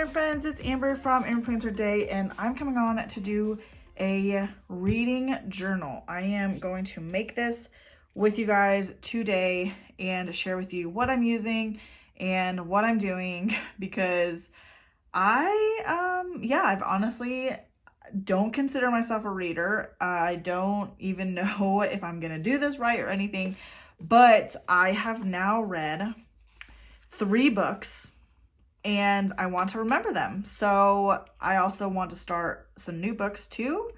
friends, it's Amber from AmberPlansHerDay, and I'm coming on to do a reading journal. I am going to make this with you guys today and share with you what I'm using and what I'm doing, because I've honestly don't consider myself a reader. I don't even know if I'm gonna do this right or anything, but I have now read 3 books and I want to remember them. So I also want to start some new books too.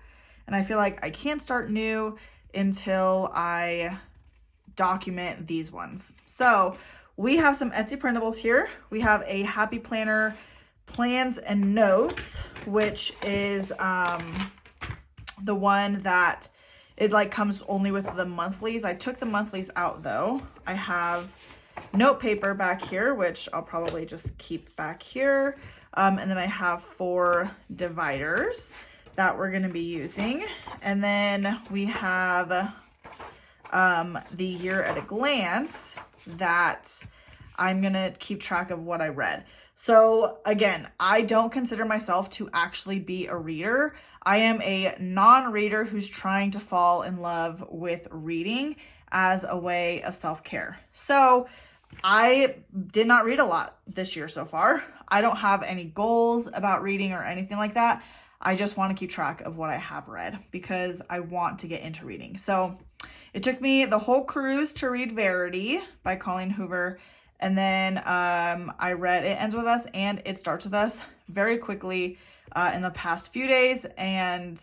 And I feel like I can't start new until I document these ones. So we have some Etsy printables here. We have a Happy Planner Plans and Notes, which is the one that it like comes only with the monthlies. I took the monthlies out though. I have note paper back here, which I'll probably just keep back here. And then I have 4 dividers that we're going to be using. And then we have the year at a glance that I'm going to keep track of what I read. So again, I don't consider myself to actually be a reader. I am a non-reader who's trying to fall in love with reading as a way of self-care. So I did not read a lot this year so far. I don't have any goals about reading or anything like that. I just want to keep track of what I have read because I want to get into reading. So it took me the whole cruise to read Verity by Colleen Hoover. And then I read It Ends With Us and It Starts With Us very quickly in the past few days. And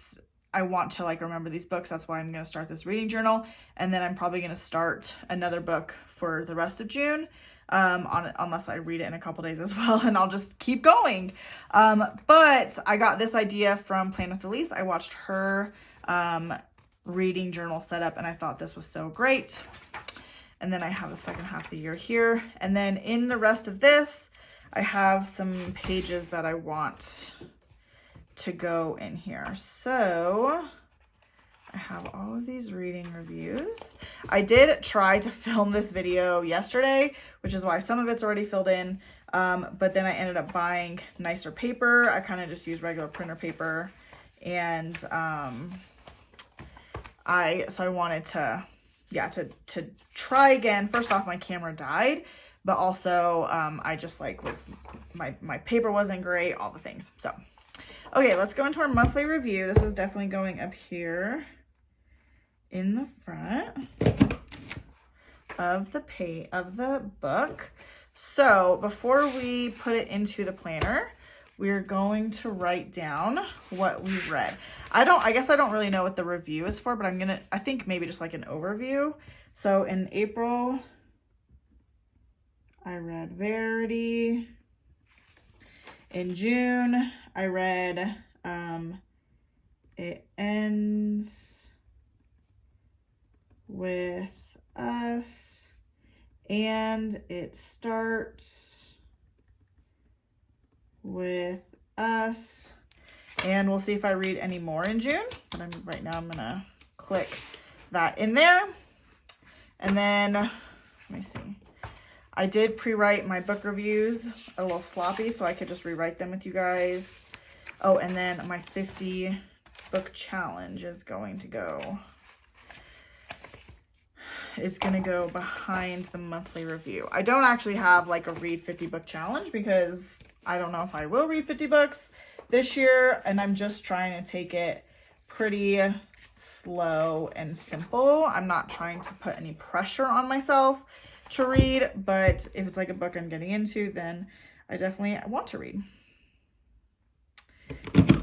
I want to remember these books. That's why I'm going to start this reading journal. And then I'm probably going to start another book for the rest of June, unless I read it in a couple days as well, and I'll just keep going. But I got this idea from Plan with Elise. I watched her reading journal setup, and I thought this was so great. And then I have the second half of the year here. And then in the rest of this, I have some pages that I want to go in here. So I have all of these reading reviews. I did try to film this video yesterday, which is why some of it's already filled in. But then I ended up buying nicer paper. I kind of just used regular printer paper. And I wanted to try again. First off, my camera died, but also I just my paper wasn't great, all the things. So okay, let's go into our monthly review. This is definitely going up here in the front of the book. So before we put it into the planner, we're going to write down what we read. I guess I don't really know what the review is for, but I think maybe just like an overview. So in April, I read Verity. In June, I read It Ends With Us and It Starts With Us. And we'll see if I read any more in June. But right now I'm gonna click that in there. And then, let me see. I did pre-write my book reviews a little sloppy, so I could just rewrite them with you guys. Oh, and then my 50 book challenge is going to go behind the monthly review. I don't actually have a read 50 book challenge because I don't know if I will read 50 books this year, and I'm just trying to take it pretty slow and simple. I'm not trying to put any pressure on myself to read, but if it's a book I'm getting into, then I definitely want to read.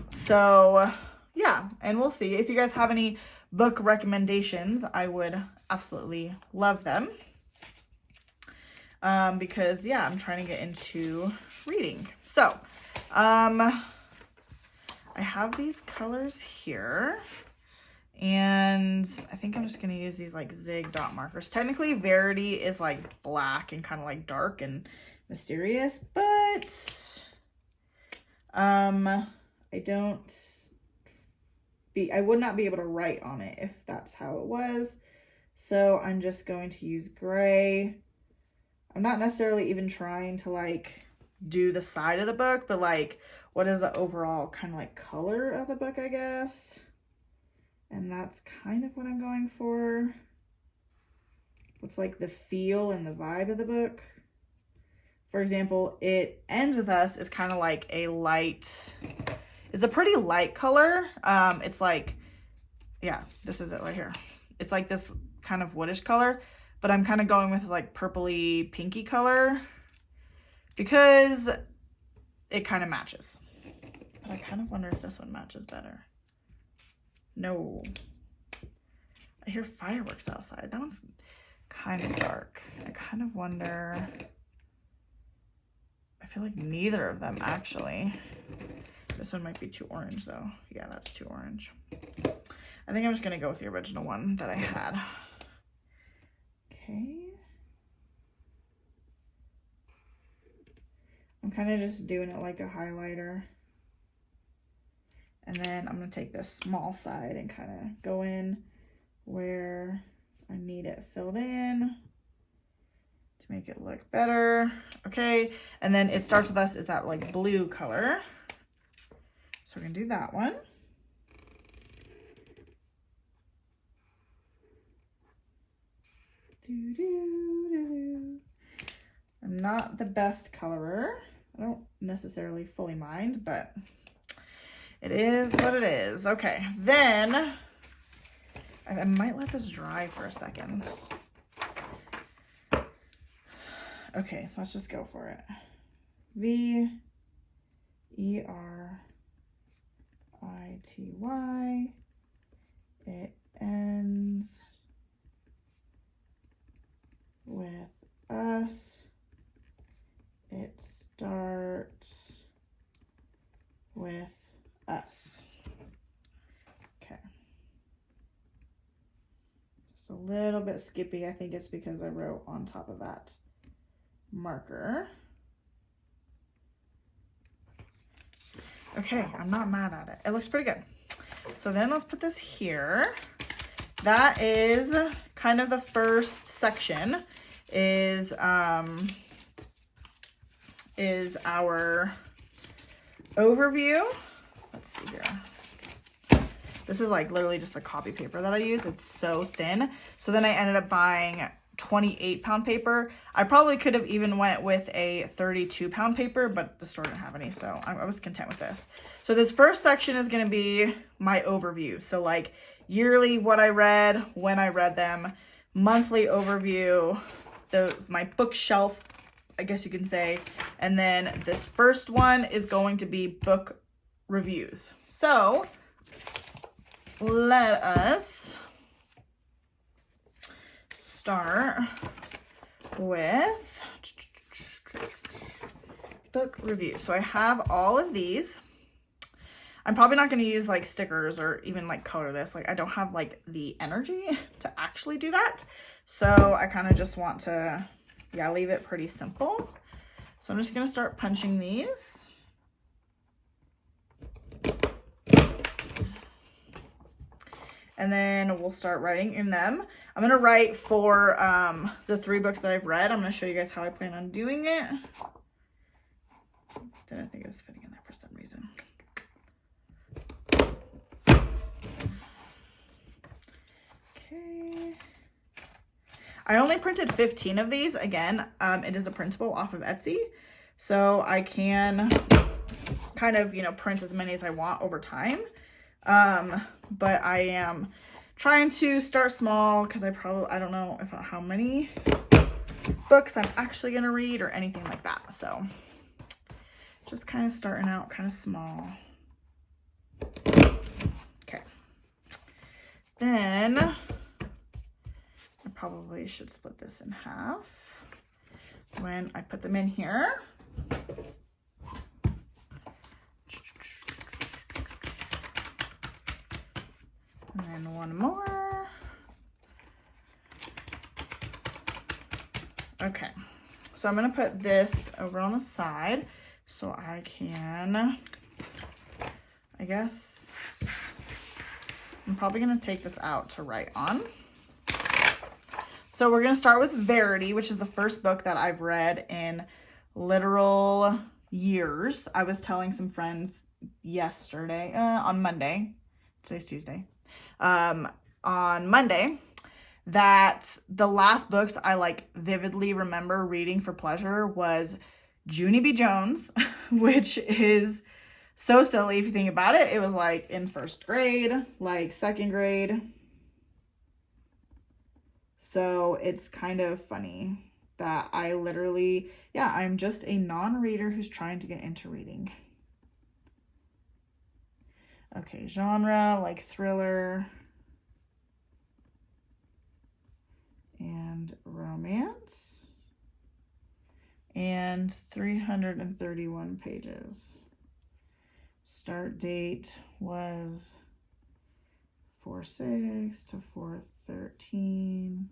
So yeah, and we'll see. If you guys have any book recommendations, I would absolutely love them. Because yeah, I'm trying to get into reading. So I have these colors here, and I think I'm just going to use these zig dot markers. Technically Verity is black and kind of dark and mysterious, but I would not be able to write on it if that's how it was. So I'm just going to use gray. I'm not necessarily even trying to do the side of the book, but like what is the overall kind of like color of the book, I guess. And that's kind of what I'm going for. What's like the feel and the vibe of the book. For example, It Ends With Us is kind of like a light, it's a pretty light color. It's like, yeah, this is it right here. It's like this kind of woodish color, but I'm kind of going with like purpley pinky color because it kind of matches. But I kind of wonder if this one matches better. No. I hear fireworks outside. That one's kind of dark. I kind of wonder. I feel like neither of them actually. This one might be too orange though. Yeah, that's too orange. I think I'm just gonna go with the original one that I had. Okay. I'm kind of just doing it like a highlighter. And then I'm gonna take this small side and kind of go in where I need it filled in to make it look better. Okay, and then It Starts With Us is that like blue color. So we're gonna do that one. I'm not the best colorer. I don't necessarily fully mind, but it is what it is. Okay, then I might let this dry for a second. Okay, let's just go for it. V-E-R-I-T-Y. It ends with us. It starts with us. Okay. Just a little bit skippy. I think it's because I wrote on top of that marker. Okay, I'm not mad at it. It looks pretty good. So then let's put this here. That is kind of the first section is our overview. Let's see here. This is like literally just the copy paper that I use. It's so thin. So then I ended up buying 28-pound paper. I probably could have even went with a 32-pound paper, but the store didn't have any, so I was content with this. So this first section is going to be my overview. So like yearly what I read, when I read them, monthly overview, my bookshelf, I guess you can say, and then this first one is going to be book reviews. So let us start with book reviews. So I have all of these. I'm probably not going to use like stickers or even like color this. Like I don't have like the energy to actually do that. So I kind of just want to, yeah, leave it pretty simple. So I'm just going to start punching these. And then we'll start writing in them. I'm going to write for the 3 books that I've read. I'm going to show you guys how I plan on doing it. Didn't think it was fitting in there for some reason. Okay. I only printed 15 of these. Again, it is a printable off of Etsy. So I can kind of, you know, print as many as I want over time. But I am trying to start small because I don't know how many books I'm actually going to read or anything like that. So just kind of starting out kind of small. Okay. Then I probably should split this in half when I put them in here. And then one more. Okay, so I'm gonna put this over on the side so I can, I guess, I'm probably gonna take this out to write on. So we're gonna start with Verity, which is the first book that I've read in literal years. I was telling some friends yesterday, on Monday, today's Tuesday, on Monday, that the last books I like vividly remember reading for pleasure was Junie B. Jones, which is so silly if you think about it. It was like in first grade, like second grade. So it's kind of funny that I literally, yeah, I'm just a non-reader who's trying to get into reading. Okay, genre, like thriller and romance. And 331 pages. Start date was 4/6 to 4/13.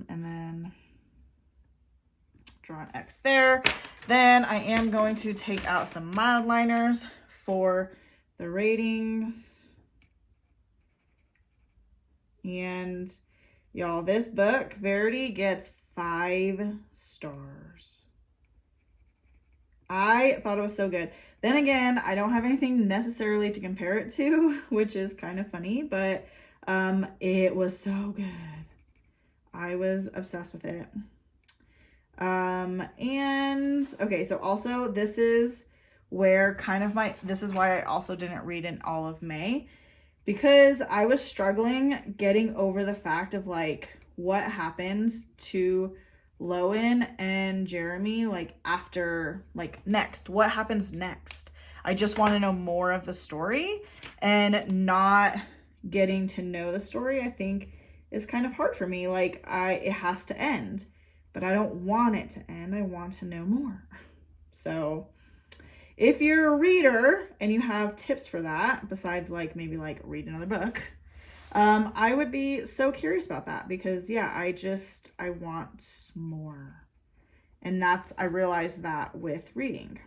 And then draw an X there. Then I am going to take out some mild liners for the ratings. And y'all, this book, Verity, gets 5 stars. I thought it was so good. Then again, I don't have anything necessarily to compare it to, which is kind of funny, but it was so good. I was obsessed with it. And okay, so also this is where kind of this is why I also didn't read in all of May, because I was struggling getting over the fact of like what happens to Lowen and Jeremy, like after, like next, what happens next? I just want to know more of the story, and not getting to know the story, I think, is kind of hard for me. Like it has to end, but I don't want it to end. I want to know more. So if you're a reader and you have tips for that, besides like maybe like read another book, I would be so curious about that, because yeah, I want more. And I realized that with reading.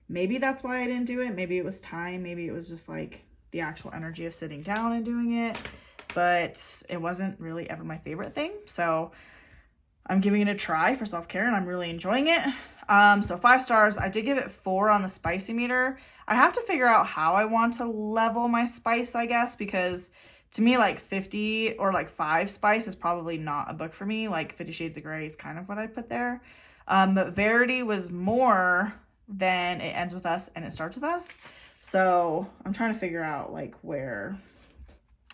Maybe that's why I didn't do it. Maybe it was time. Maybe it was just like the actual energy of sitting down and doing it, but it wasn't really ever my favorite thing. So I'm giving it a try for self-care and I'm really enjoying it. So 5 stars. I did give it 4 on the spicy meter. I have to figure out how I want to level my spice, I guess, because to me, like 50 or like 5 spice is probably not a book for me. Like 50 Shades of Grey is kind of what I put there. But Verity was more than It Ends With Us and It Starts With Us. So I'm trying to figure out like where,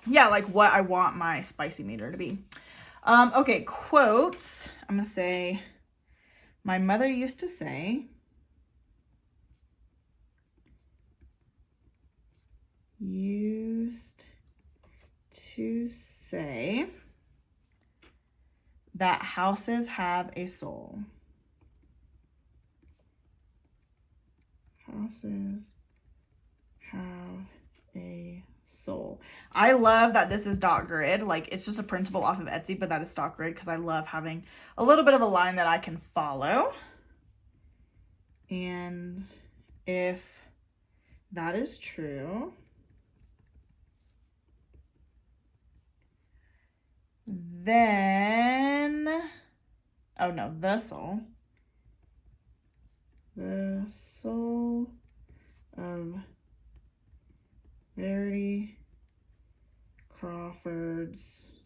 yeah, like what I want my spicy meter to be. Okay, quotes. I'm gonna say, my mother used to say, that houses have a soul. Houses have a soul. I love that this is dot grid. Like it's just a printable off of Etsy, but that is stock grid because I love having a little bit of a line that I can follow. And if that is true, then, oh no, the soul of Verity Crawford's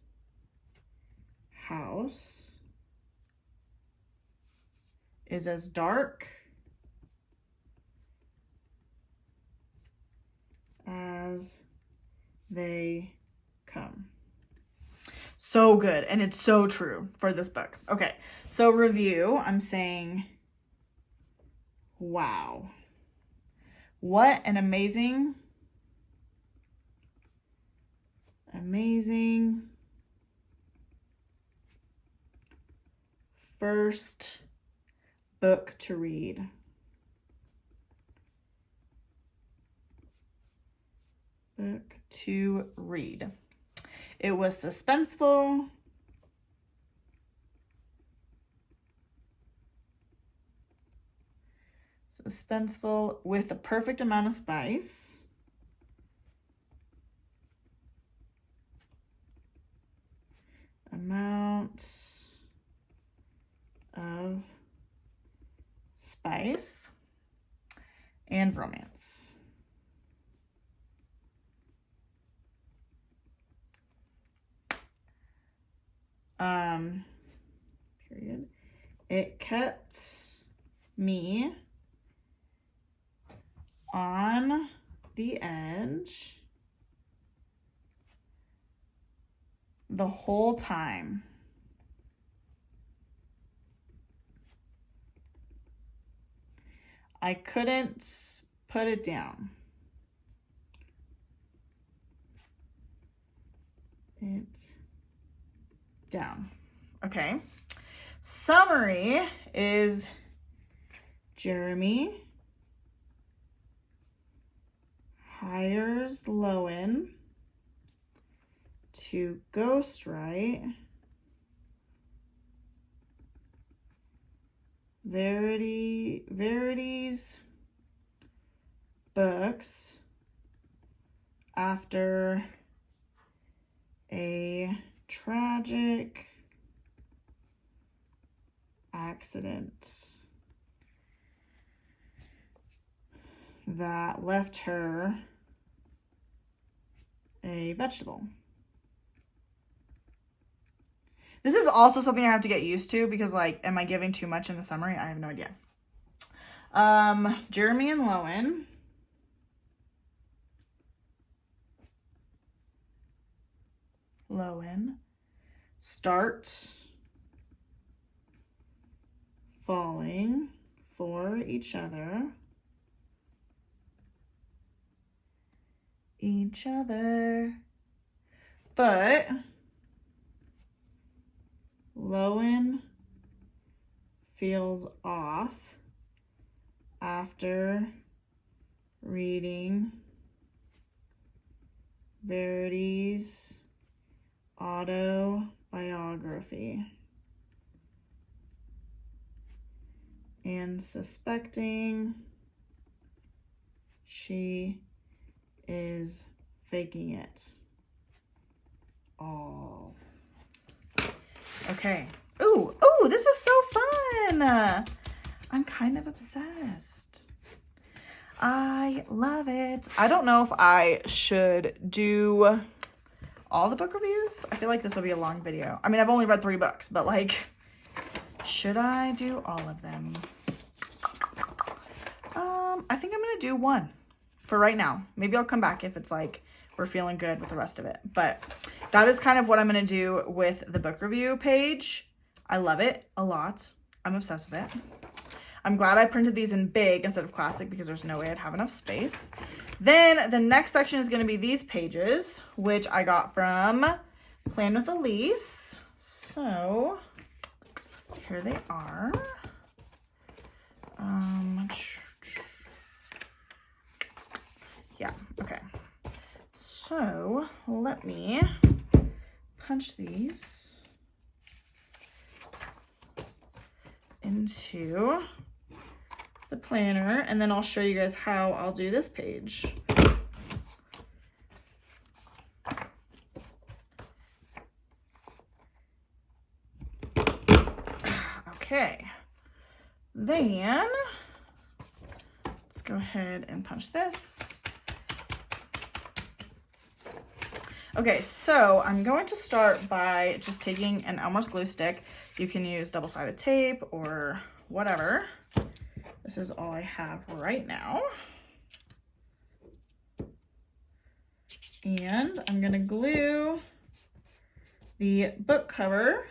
house is as dark as they come. So good, and it's so true for this book. Okay, so review, I'm saying, wow. What an amazing first book to read. It was suspenseful. With the perfect amount of spice. spice, and romance. Period. It kept me on the edge the whole time. I couldn't put it down. Okay. Summary is Jeremy hires Lowen to ghostwrite Verity's books after a tragic accident that left her a vegetable. This is also something I have to get used to because, like, am I giving too much in the summary? I have no idea. Jeremy and Lowen start falling for each other. But Lowen feels off after reading Verity's autobiography and suspecting she is faking it all. Okay. Ooh, this is so fun. I'm kind of obsessed. I love it. I don't know if I should do all the book reviews. I feel like this will be a long video. I mean, I've only read 3 books, but like, should I do all of them? I think I'm gonna do 1 for right now. Maybe I'll come back if it's like we're feeling good with the rest of it. But that is kind of what I'm gonna do with the book review page. I love it a lot. I'm obsessed with it. I'm glad I printed these in big instead of classic because there's no way I'd have enough space. Then the next section is going to be these pages, which I got from Plan with Elise. So here they are. Yeah, okay. So let me punch these into the planner, and then I'll show you guys how I'll do this page. Okay, then let's go ahead and punch this. Okay, so I'm going to start by just taking an Elmer's glue stick. You can use double-sided tape or whatever. This is all I have right now. And I'm gonna glue the book cover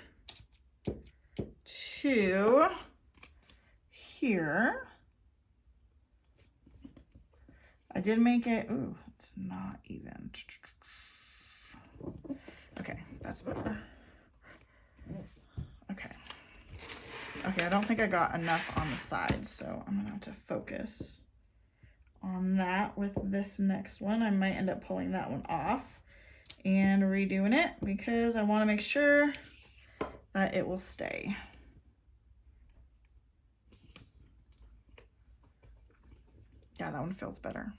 to here. I did make it, ooh, it's not even. Okay, that's better. Okay, I don't think I got enough on the side, so I'm gonna have to focus on that with this next one. I might end up pulling that one off and redoing it because I want to make sure that it will stay. Yeah, that one feels better.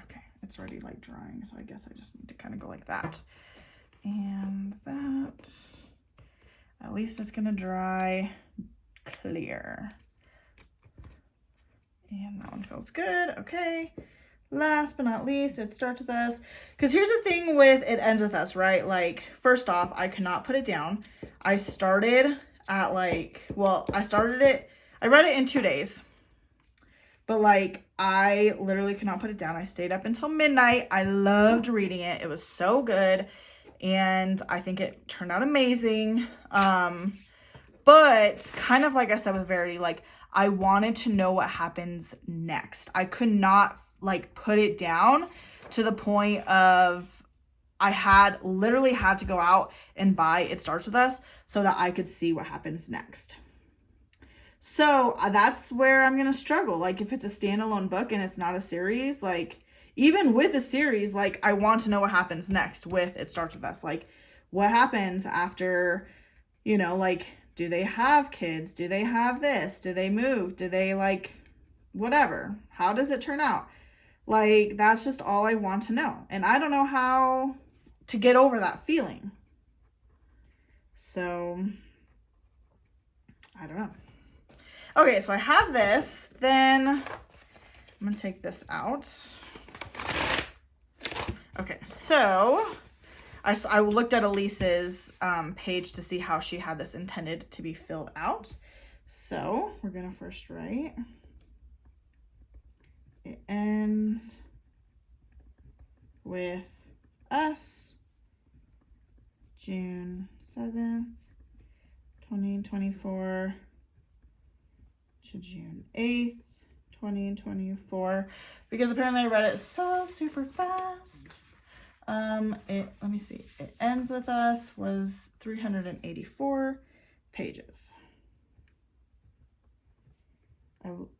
Okay, it's already like drying, so I guess I just need to kind of go like that. And that, at least it's gonna dry clear. And that one feels good. Okay. Last but not least, It Starts With Us. Because here's the thing with It Ends With Us, right? Like, first off, I could not put it down. I started at like, well, I read it in 2 days. But like, I literally could not put it down. I stayed up until midnight. I loved reading it. It was so good. And I think it turned out amazing. But kind of like I said with Verity, like, I wanted to know what happens next. I could not like put it down to the point of I literally had to go out and buy It Starts With Us so that I could see what happens next. So that's where I'm going to struggle. Like, if it's a standalone book and it's not a series, like, even with a series, like, I want to know what happens next with It Starts With Us. Like, what happens after, you know, like, do they have kids? Do they have this? Do they move? Do they, like, whatever? How does it turn out? Like, that's just all I want to know. And I don't know how to get over that feeling. So, I don't know. Okay, so I have this. Then I'm going to take this out. Okay, so I looked at Elise's page to see how she had this intended to be filled out. So we're going to first write, It Ends With Us, June 7th, 2024 to June 8th, 2024, because apparently I read it so super fast. Let me see. It Ends With Us was 384 pages.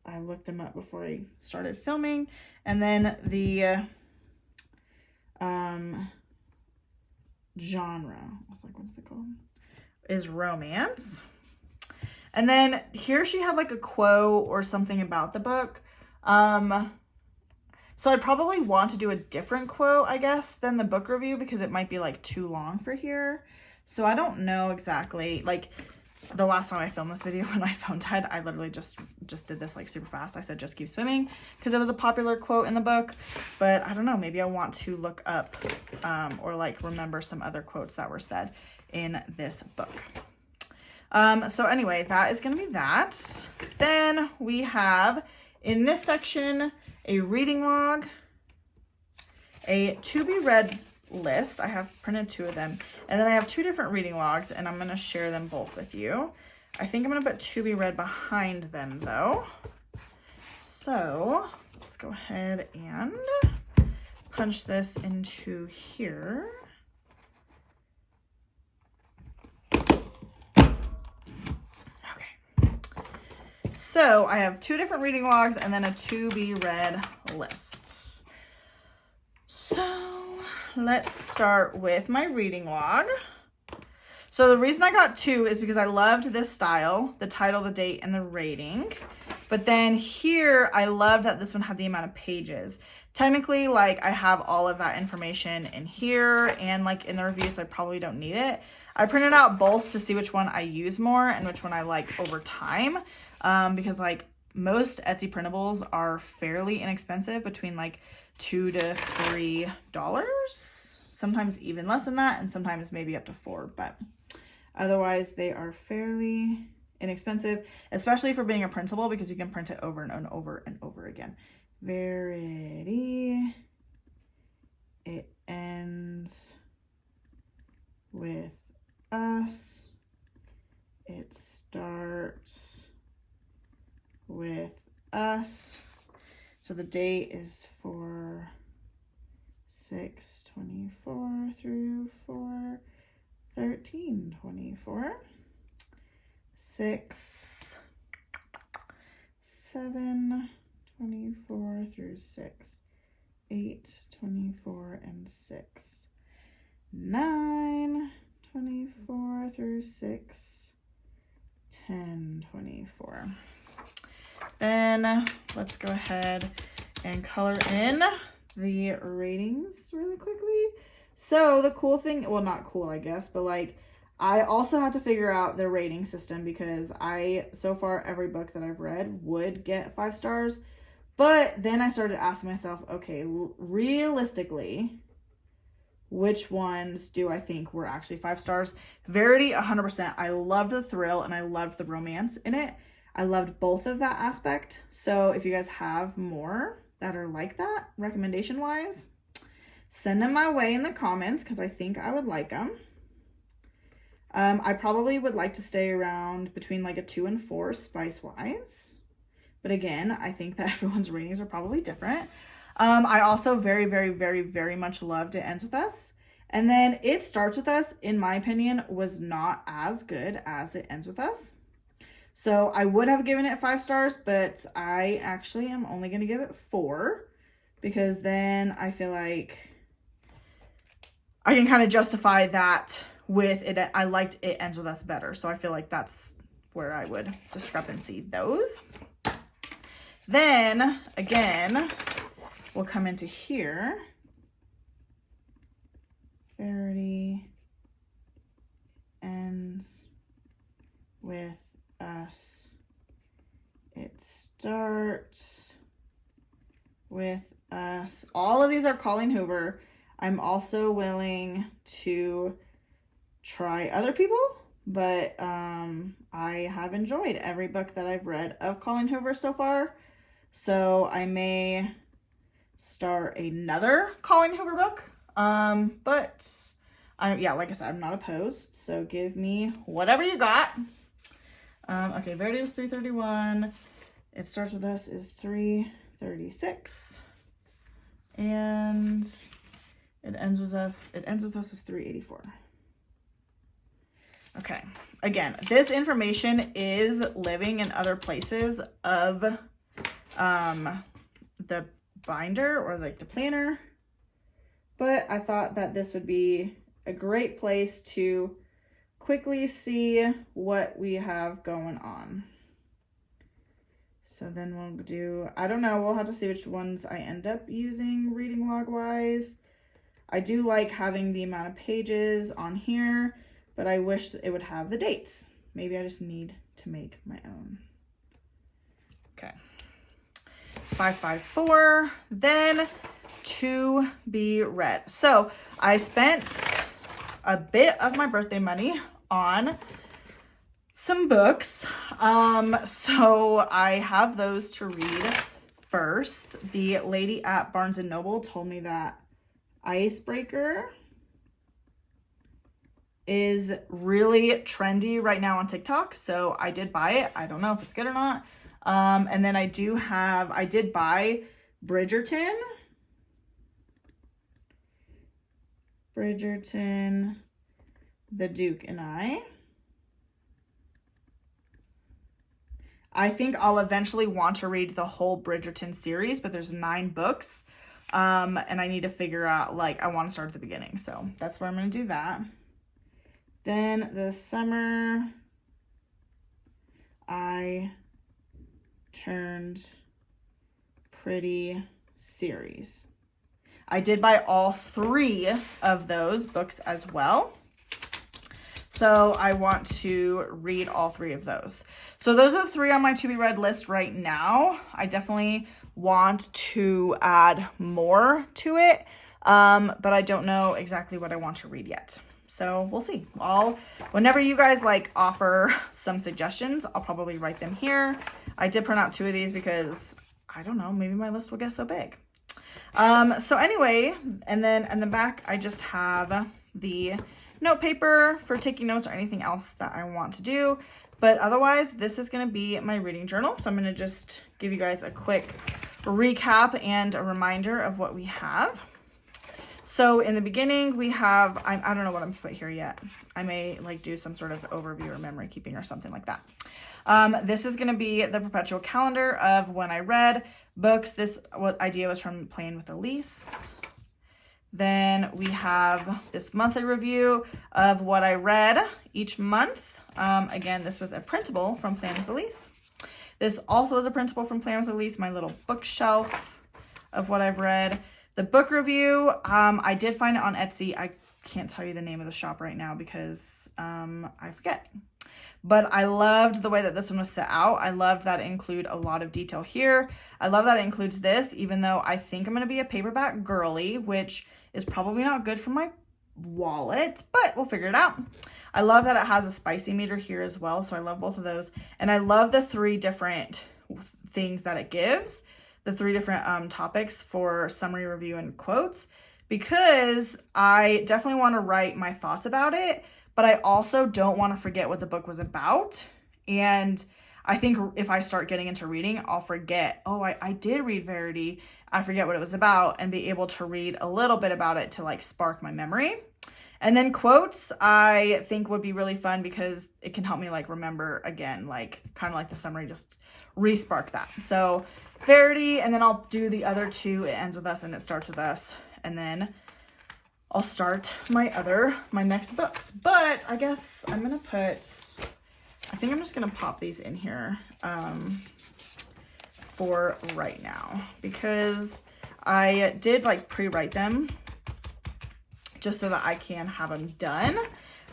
I looked them up before I started filming. And then the genre, I was like, what is it called? Is romance. And then here she had like a quote or something about the book. So I'd probably want to do a different quote, I guess, than the book review, because it might be like too long for here. So I don't know exactly. Like, the last time I filmed this video when my phone died, I literally just did this like super fast. I said, just keep swimming, because it was a popular quote in the book. But I don't know, maybe I want to look up or like remember some other quotes that were said in this book. So anyway, that is going to be that. Then we have in this section a reading log, a to be read list. I have printed 2 of them, and then I have 2 different reading logs, and I'm going to share them both with you. I think I'm going to put to be read behind them though. So let's go ahead and punch this into here. So I have 2 different reading logs and then a to be read list. So let's start with my reading log. So the reason I got 2 is because I loved this style, the title, the date, and the rating. But then here, I loved that this one had the amount of pages. Technically, like, I have all of that information in here, and like in the reviews, I probably don't need it. I printed out both to see which one I use more and which one I like over time. Because like most Etsy printables are fairly inexpensive, between like $2 to $3, sometimes even less than that, and sometimes maybe up to $4, but otherwise they are fairly inexpensive, especially for being a printable, because you can print it over and over and over again. Verity, It Ends With Us, It Starts With Us. So the date is for 6/24 through 4/13/24. 6/7/24 through 6/8/24 and 6/9/24 through 6/10/24. Then let's go ahead and color in the ratings really quickly. So the cool thing, well, not cool, I guess, but like, I also have to figure out the rating system, because so far every book that I've read would get 5 stars. But then I started asking myself, okay, realistically, which ones do I think were actually 5 stars? Verity, 100%. I loved the thrill and I loved the romance in it. I loved both of that aspect. So if you guys have more that are like that, recommendation-wise, send them my way in the comments because I think I would like them. I probably would like to stay around between like a 2 and 4 spice-wise. But again, I think that everyone's ratings are probably different. I also very, very, very, very much loved It Ends With Us. And then It Starts With Us, in my opinion, was not as good as It Ends With Us. So I would have given it 5 stars, but I actually am only going to give it 4 because then I feel like I can kind of justify that with it. I liked It Ends With Us better. So I feel like that's where I would discrepancy those. Then again, we'll come into here. Verity Ends With Us. It Starts With Us. All of these are Colleen Hoover. I'm also willing to try other people, but I have enjoyed every book that I've read of Colleen Hoover so far. So I may start another Colleen Hoover book. But yeah, like I said, I'm not opposed. So give me whatever you got. Okay, Verity was 331. It Starts With Us is 336. And It Ends With Us was 384. Okay, again, this information is living in other places of the binder or like the planner, but I thought that this would be a great place to quickly see what we have going on. So then we'll do, I don't know, we'll have to see which ones I end up using reading log wise. I do like having the amount of pages on here, but I wish it would have the dates. Maybe I just need to make my own. Okay. 554, then To Be Read. So I spent a bit of my birthday money on some books. So I have those to read first. The lady at Barnes & Noble told me that Icebreaker is really trendy right now on TikTok. So I did buy it. I don't know if it's good or not. And then I did buy Bridgerton, The Duke and I think I'll eventually want to read the whole Bridgerton series, but there's 9 books. And I need to figure out, like, I want to start at the beginning. So that's where I'm going to do that. Then the summer I Turned Pretty series. I did buy all 3 of those books as well. So I want to read all 3 of those. So those are the 3 on my to be read list right now. I definitely want to add more to it, but I don't know exactly what I want to read yet. So we'll see. Whenever you guys like offer some suggestions, I'll probably write them here. I did print out 2 of these because I don't know, maybe my list will get so big. So anyway, and then in the back, I just have the note paper for taking notes or anything else that I want to do. But otherwise, this is going to be my reading journal. So I'm going to just give you guys a quick recap and a reminder of what we have. So in the beginning, we have, I don't know what I'm going to put here yet. I may like do some sort of overview or memory keeping or something like that. This is going to be the perpetual calendar of when I read books. This idea was from Playing with Elise. Then we have this monthly review of what I read each month. Again, this was a printable from Playing with Elise. This also is a printable from Playing with Elise, my little bookshelf of what I've read. The book review, I did find it on Etsy. I can't tell you the name of the shop right now because I forget. But I loved the way that this one was set out. I loved that it include a lot of detail here. I love that it includes this, even though I think I'm going to be a paperback girly, which is probably not good for my wallet, but we'll figure it out. I love that it has a spicy meter here as well, so I love both of those. And I love the 3 different things that it gives, the 3 different topics for summary, review, and quotes, because I definitely want to write my thoughts about it, but I also don't want to forget what the book was about. And I think if I start getting into reading, I'll forget, oh, I did read Verity. I forget what it was about, and be able to read a little bit about it to like spark my memory. And then quotes, I think would be really fun because it can help me like remember again, like kind of like the summary, just re-spark that. So Verity, and then I'll do the other 2. It ends with us and it starts with us. And then I'll start my next books. But I guess I'm going to I think I'm just going to pop these in here for right now, because I did like pre-write them just so that I can have them done.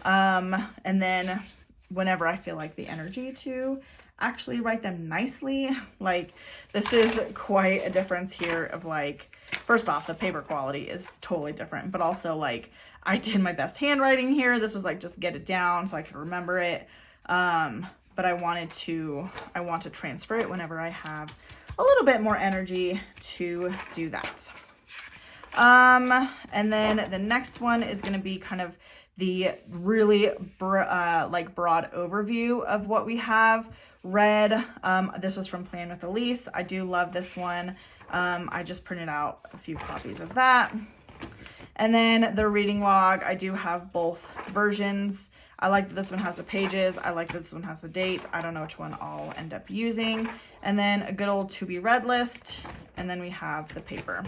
And then whenever I feel like the energy to actually write them nicely, like this is quite a difference here of like, first off, the paper quality is totally different, but also like I did my best handwriting here. This was like just get it down so I could remember it. But I want to transfer it whenever I have a little bit more energy to do that. And then the next one is going to be kind of the really broad overview of what we have read. This was from Plan with Elise. I do love this one. I just printed out a few copies of that. And then the reading log, I do have both versions. I like that this one has the pages. I like that this one has the date. I don't know which one I'll end up using. And then a good old to be read list. And then we have the paper.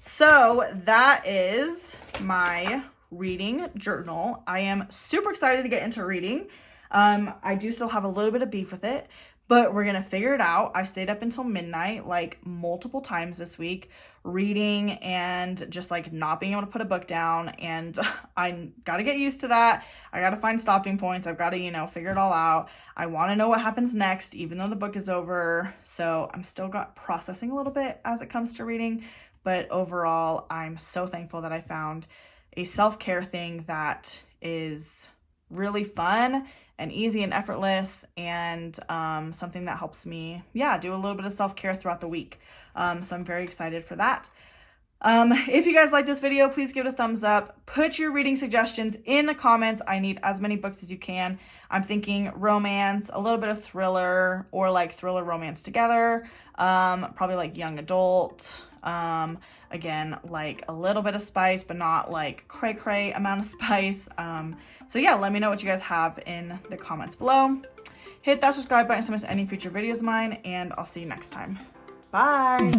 So that is my reading journal. I am super excited to get into reading. I do still have a little bit of beef with it, but we're going to figure it out. I stayed up until midnight, like multiple times this week, reading and just like not being able to put a book down. And I got to get used to that. I got to find stopping points. I've got to, figure it all out. I want to know what happens next, even though the book is over. So I'm still processing a little bit as it comes to reading. But overall, I'm so thankful that I found a self-care thing that is really fun and easy and effortless, and something that helps me, do a little bit of self-care throughout the week. So I'm very excited for that. If you guys like this video, please give it a thumbs up. Put your reading suggestions in the comments. I need as many books as you can. I'm thinking romance, a little bit of thriller, or like thriller romance together. Probably like young adult. Again, like a little bit of spice, but not like cray amount of spice. So yeah, let me know what you guys have in the comments below. Hit that subscribe button so you don't miss any future videos of mine, and I'll see you next time. Bye.